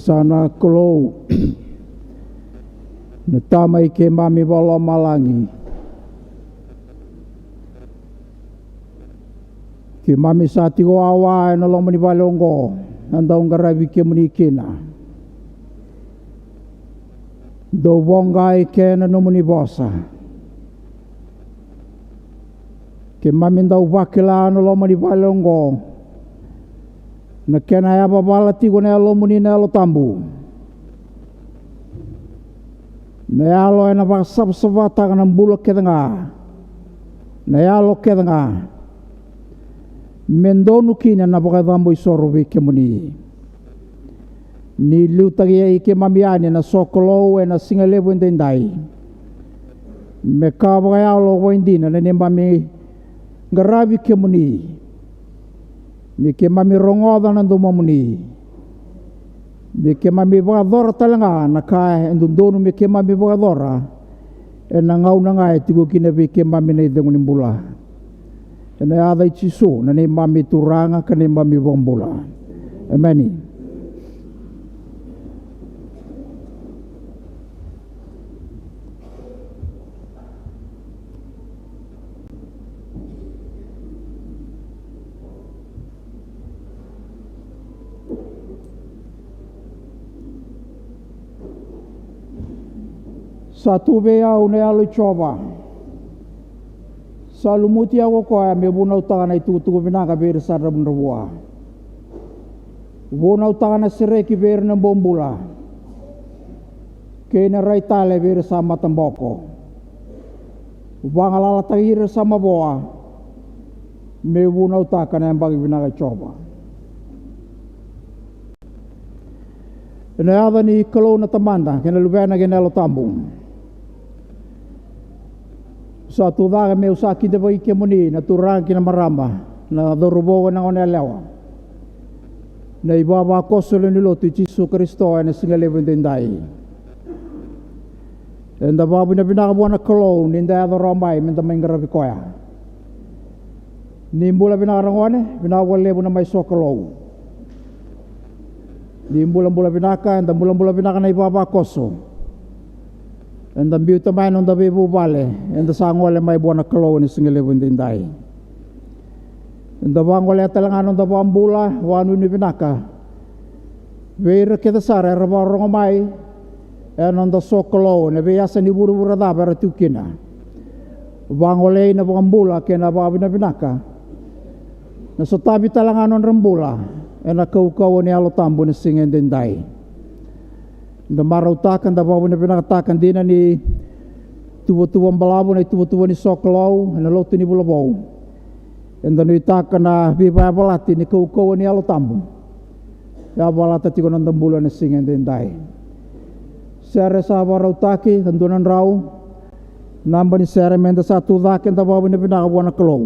sana kolou na tamai ke mami wala malangi ke mami sa tigo awa na lomo ni balongo nanda ungarabi ke munikina do bongai ke na nomuni bosa ke mami ndau wakila na lomo ni balongo na kena ya babala tigo na lomo ni na lo tambu na yalo na basab sabata kana bulo kedanga na yalo kedanga mendonu kina na baka dambo isoro be kemuni ni lutagi ai ke mamiani na sokolo e na singalevo ndendai me ka baka yalo windina na mami ngarabi kemuni me ke mami rongoda na ndumamuni me ke mami bagadora talanga na ka endundonu me ke mami bagadora e na ngau na ngai tigo kina be ke mami nei denguni mbula e na ada ichiso na nei mami turanga ka nei mami bombula ameni satu bea une alo choba salumuti ako ko me bunau tangana itu tu binaka ber sarra bunrwa bunau tangana sereki ber na bombula ke na raitale ber sama tamboko wangala tahir sama boa me bunau takana yang bagi binaka choba ina ada ni kalau na tamanda kena lubena kena lo tambung satu daga me usaki de vai kemuni na turang kina maramba na dorubo na ona lewa na ibaba kosolo ni lotu Jesu Kristo na singale bendai enda babu na binaka buana kolo ninda ya rombai menda mengara bikoya nimbula binaka rangone binaka wale buna mai sokolo nimbula binaka enda bula binaka na ibaba koso enda biuta mai nonda bebu bale enda sangole mai buana kelo ni singele bundindai enda bangole talanga nonda bambula wanu ni binaka veira keda sare rabarong mai nonda sokolo ne biasa ni buru-buru da baratukina bangole na bambula kena babu na binaka na sotabi talanga non rambula ena kau ni alo tambu ni singendindai da marutakan da babu na pinakatakan din ni tuwa-tuwang balabo na tuwa-tuwa ni sokolaw na loto ni bulabaw and then itakan na bibabalati ni kau ni alo tambo ya balata tiko ng dambulan na singen din dahil sere sa barautaki kandunan raw namba ni sere menda sa tudakin da babu na pinakabuan na kalaw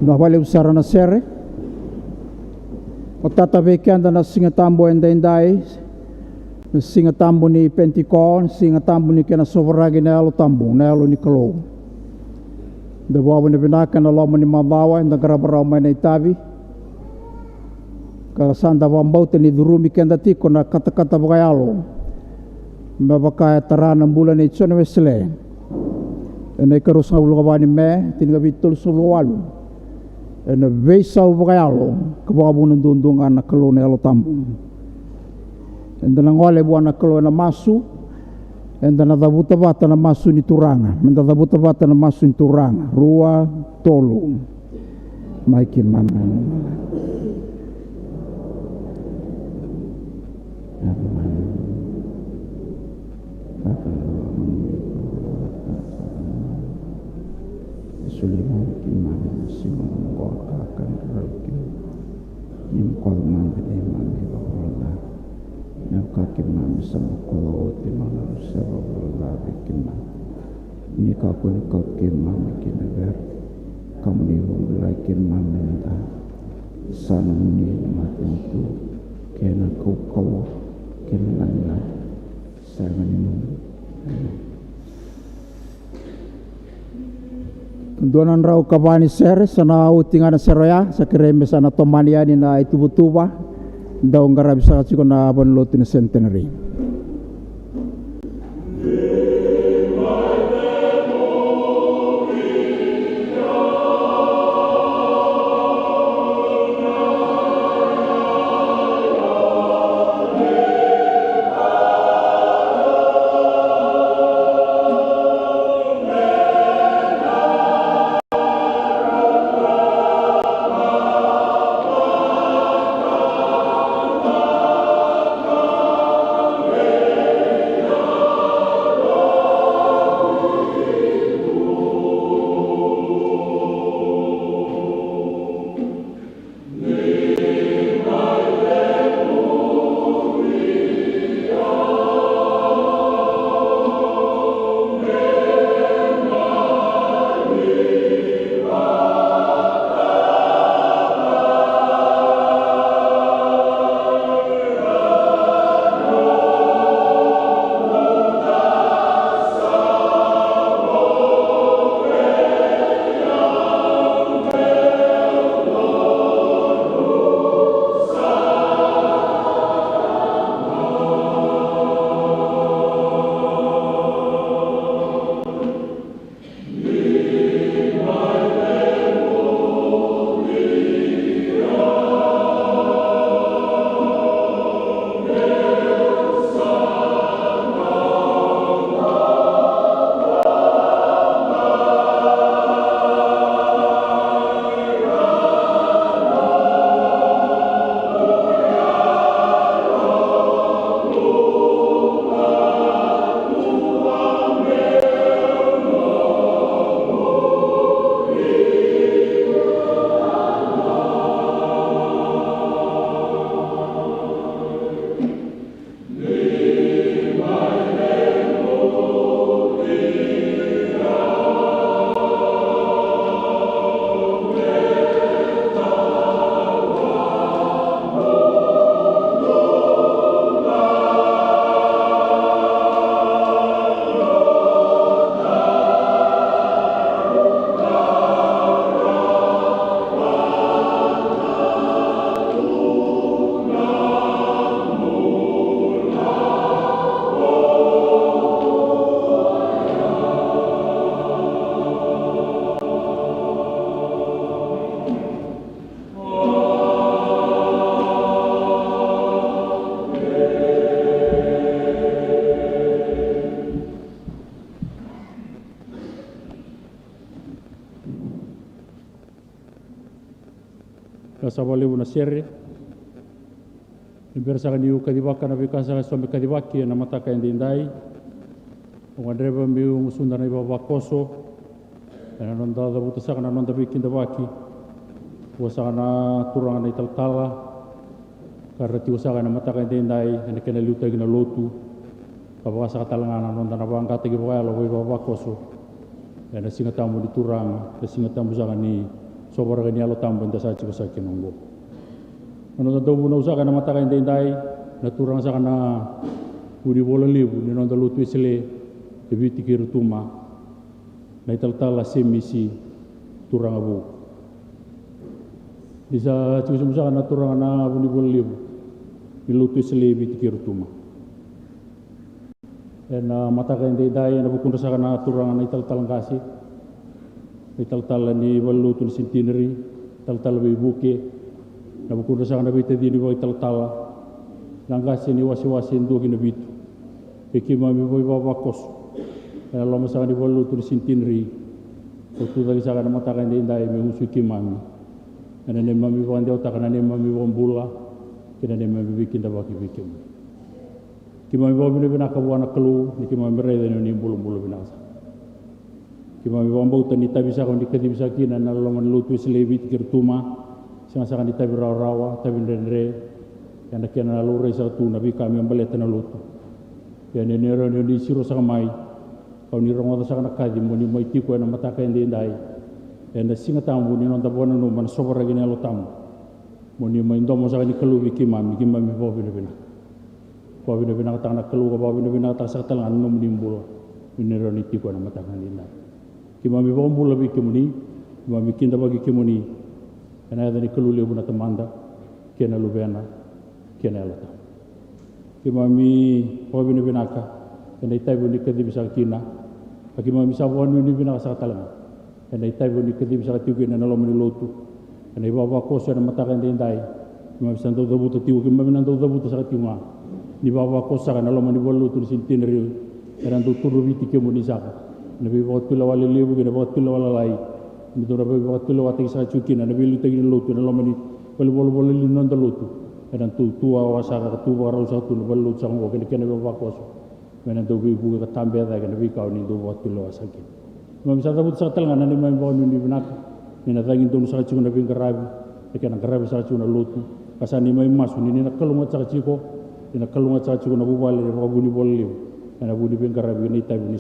no wale usara na sere o tata vekianda na singa tambo endai na singa tambo ni Pentecost singa tambo ni kena sovaragi na alo tambo na alo ni kalo da wawa ni binaka na loma ni mamawa na karabarao mai na itavi ka sanda wambauta ni durumi kenda tiko na kata-kata bakai alo mabakaya tarana mbula ni tsona wesele ene karus nga ulukabani me tinga bitul suluwalu ene vesa bakai alo kababu nundundungan na kalo na alo tambo enda na ngole buwan na kalo na masu enda na dabuta bata na masu ni turanga enda dabuta bata na masu ni turanga rua tolu maiki mama Suliman kimana simon ngol akan rauki nim kol man de mami bahola na kakimam sama kolo timana sabala bikima ni kakun kakimam kinaber kamni wala kimam nda sanuni matentu kena kau kena nang sanganimu Donan rau kabani ser sana utingan seroya sakireme sana tomania ni na itubutuba daung garab sa chiko na banlotin centenary Kasawale una serre Bersa ni kadibaka na bikasa so me kadibaki na mataka ndindai o andreba mi musunda na baba koso na nonda da buta saka na nonda bikin da baki wasa na turang na italtala karati wasa na mataka ndindai na kena luta gina lotu baba saka talanga na nonda na bangka tegi baba lo baba koso na singa tamu di turang na singa tamu saka ni sobara ni alo tambo inda sa chiko sa kinongo ano to bu no sa kana mata ka indai na turang sa kana uri bola libu ni no dalu twisle e biti kirtuma na italtala semisi turang abu bisa chiko sa kana turang na uri bola libu ni lu twisle biti kirtuma na mata ka indai na bukun sa kana turang na italtalang kasi italtala ni walutu ni centenary italtala bi buke na bukun sa kana bita di ni italtala langasi ni wasi-wasi ndo kina bitu ekima mi boy baba kos na lo masa ni walutu ni centenary tu tadi sa kana mata ka indai me usu kimami na ne mami bo ande ota kana ne mami bo mbula kina ne mami bikin da baki bikin kimami bo bina ka buana kelu ni kimami rede ni bulu-bulu binasa kima mi bambau tani tabi sa kon dikati bisa kina na lo man lutu slebi kirtuma sa sa kan tabi rawa tabi ndre yana kena na lure sa tu nabi kami ambale tana lutu ya ne nero ni siro sa mai kau ni rongo sa kana kadi mo ni mai tiko na mata ka ndai na singa tambu ni non tabona no man sobora gina lo tam mo ni mai ndomo sa ni kelu kima mi bo bina ka tana kelu ko bina ta sa talan no nimbul ni nero ni tiko na mata ka ndai kima mi bombu labi kimuni kima mi kinda bagi kimuni kana ada ni kelule buna tamanda kena lubena kena lata kima mi hobine binaka kana itai buni kedi bisa kina kima mi sabon ni binaka sa talama kana itai buni kedi bisa tiu kena nalo meni lotu kana baba kosa na mata kan dindai kima bisa ndo dabuta tiu kima mi ndo dabuta sa tiu ma ni baba kosa kana nalo meni bolutu ni sintinri kana ndo turu biti kimuni saka nabi bawa tula wale lebu kena bawa tula wala lai ni to nabi bawa tula wate sa chuki na nabi lu tegi lutu na lomani bol li non lutu dan tu tua wasa ka tu wara sa tu bol lu sang wo kena bawa kos mena to bi bu ka tambe da kena bi kau ni do bawa tula wasa ki mam sa tabut sa talanga ni mam bawa ni binak ni na tagi tu sa chuki na bi karabi kena karabi sa chuki na lutu kasani mai masu ni na kalunga sa chiko ni na kalunga sa chuki na bu wale ba bu ni bol liu na bu ni bi karabi ni tabi